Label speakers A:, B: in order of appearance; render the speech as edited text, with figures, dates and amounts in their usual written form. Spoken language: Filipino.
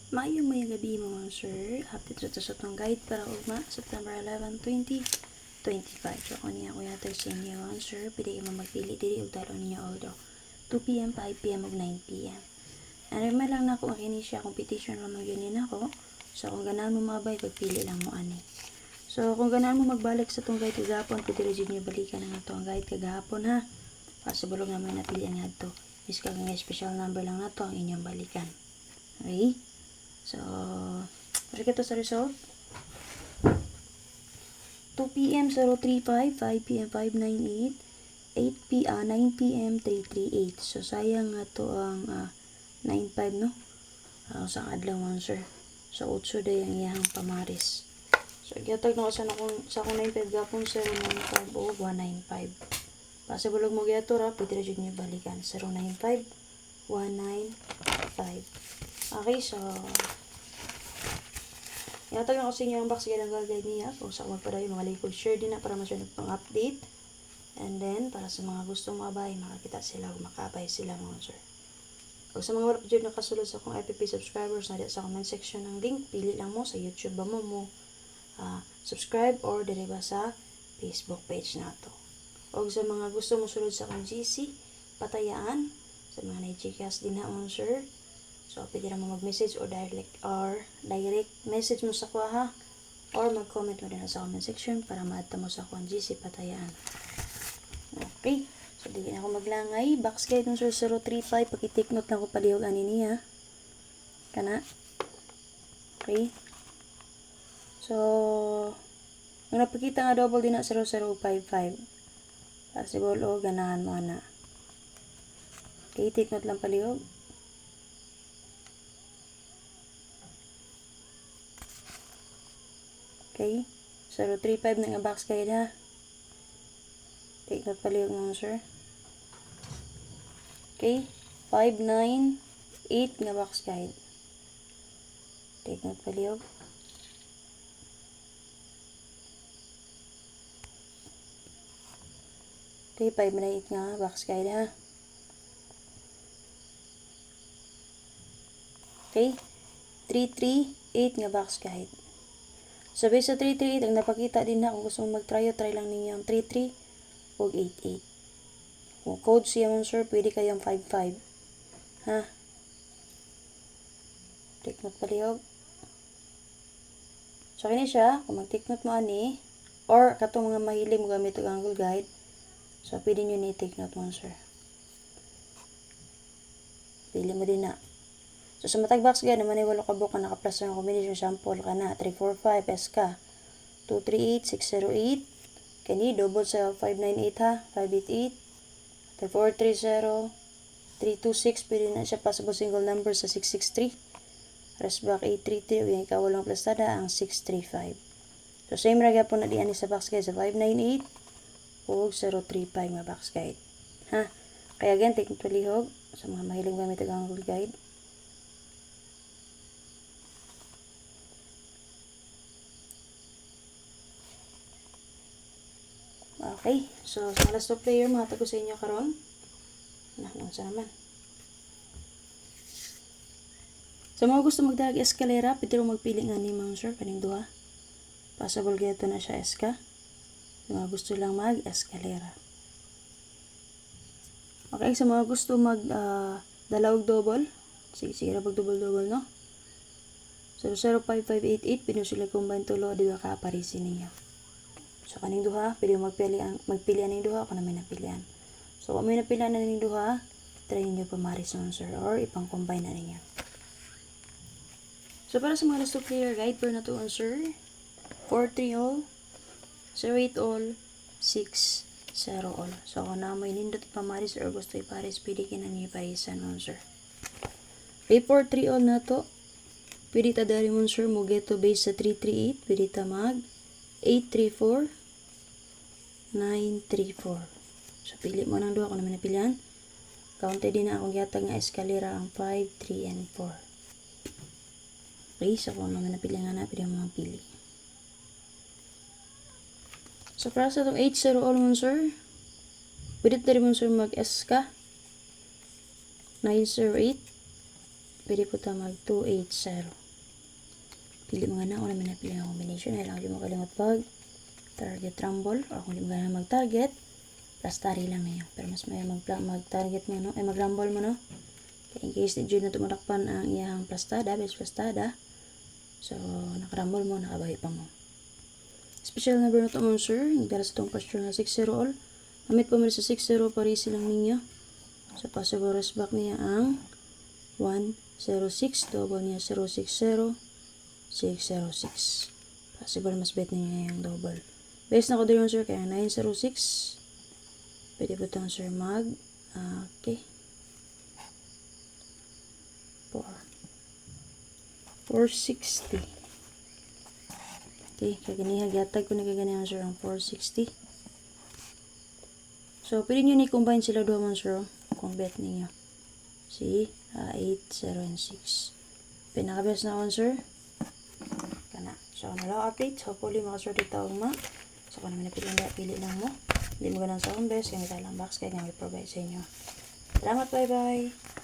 A: Mayong gabi mga sir. Update sa itong guide para ugma September 11, 2025. So kung niya ko yata sa inyo mga sir, pwede kayo magpili diri ug dalo ninyo although 2 p.m., 5 p.m. ug 9 p.m. Ano may lang na ako makini siya competition lamang yun ako. So kung ganahan mo mabay, pagpili lang mo ani. So kung ganahan mo magbalik sa itong guide kagahapon, pwede rin nyo balikan ang itong guide kagahapon ha. Possible nga may napilian nga ito. Is kag nga special number lang na to ang inyong balikan. Okay? So, balik ito sa result. 2 p.m. 035, 5 p.m. 598, 9 p.m. 338. So, sayang nga to ang 95, no? Sa adlaw man, sir. So, 8 day ang iyahang pamaris. So, gyatag na ko sa akong 95 gapon 095 o 195. Possible mo gyato ra, pwede rin nyo balikan. 095, 195. Okay, so yatag na ko sa inyo ang box ng guide niya kung sa magpadayo mga likod. Share din na para masunod pang update. And then, para sa mga gustong mabay, makakita sila o makabay sila mga sir. O sa mga wala pa dyan nakasulod sa akong FPP subscribers, na sa comment section ng link, pili lang mo sa YouTube ba mo subscribe or dere ba sa Facebook page na to. O sa mga gusto mo sulod sa akong GC, patayaan, sa mga na-GCash din na mga sir. So, pwede naman mag-message or direct message mo sa kuha ha. Or mag-comment mo din sa comment section para maadta mo sa kuha GC patayaan. Okay. So, di na ako maglangay. Box guide ng sir 035. Pag-take note na ko palihog ani niya. Kana. Okay. So, nung napakita nga double din na 0055. Possible o ganahan mo na. Okay. Take note lang palihog. Okay. 035 na nga box guide ha. Take note palihog mga sir. Okay. 598 nga box guide. Take note palihog. Okay. 598 nga box guide ha. Okay. 338 nga box guide. So, based sa 338, ang napakita din na kung gusto mong mag-try lang ninyo ang 33 o 88. Kung code siya mong sir, pwede kayong 55. Ha? Take note palihog. So, kini siya, kung mag-take note mo ani, or katong mga mahilig mo gamit ang Google Guide, so, pwede nyo ni-take note mo sir. Pili mo din na. So, sa matag box guide, naman ay wala ka book na naka-plus ng combination sample ka na. 345 SK. 238, 608. Kani, double sa 598 ha. 588. 3430. 326. Pwede na siya possible single number sa 663. Rest back 833. Yung ikawalang plastada ang 635. So, same raga po na diyan sa box guide sa 598 o 035 nga box guide. Ha? Kaya again, take nito lihog sa mga mahilig gamit ang Google Guide. Okay, so sa last of player, mga tago sa inyo karon. Nang sa naman. Sa mga gusto magdalag eskalera, pwede rin magpili nga ni mga sir, kaning duha. Possible gato na siya eska. Sa mga gusto lang mag-eskalera. Okay, sa mga gusto dalawag double, sige na pag-double, no? So, 05588, pwede sila combine tulo, di ba ka-aparisi niya. So, kaning duha, pwede magpilian ng duha kung na may napilian. So, kung may napilian na ng duha, try nyo pamaris nun, sir, or ipang-combine na niya. So, para sa mga last of player guide, per na to on, sir, 4-3 all, 0-8 all, 6-0 all. So, kung na may nindot pamaris or gusto iparis, pwede ka na niyo iparisan nun, sir. Okay, 4-3 all na to. Pwede ta dari mo, sir, mo get to base sa 338, pwede ta mag 834, 934. So, pili mo ng duha kung naman napilihan. Counted din na akong yatag nga eskalera ang 5, 3, and 4. Okay, so kung naman napilihan na, pwede mo mapili. So, para sa itong 8-0 all mo, sir, pwede tayo mo, sir, mag-S ka. 908, pwede po ito mag 280. Pili mga na, kung namin napili ang combination, ay lang mo kalimot pag target rumble, o kung di mo ganun mag-target, plus tari lang na yan. Pero mas may mag-target mo, no? Ay mag-rumble mo, no? Kaya in case di dyan na tumadakpan ang iyang plastada, base plastada, so nakarumble mo, nakabahi pa mo. Special number na ito mo, sir. Nagdala sa itong question na 6-0 all. Amit po mo sa 6-0, parisi lang ninyo. So possible rest back niya ang 106, double niya 060, 606. Possible mas bet niya yung double. Base na ko din yun, sir, kaya 906. Pwede po itong, sir, okay. 460. Okay, kaganihag yatag ko na kaganihang, sir, ang 460. So, pwede nyo ni-combine sila doon mo, sir, kung bet ninyo. See? 8, 0, and 6. Pinaka-best na ako, sir. Kana. So, nalaw update. Hopefully, makasort ito ang So, kung naman napili lang mo. Hindi mo ganun sa akong best. Gamit lang box kaya nga may provide sa inyo. Salamat, bye-bye!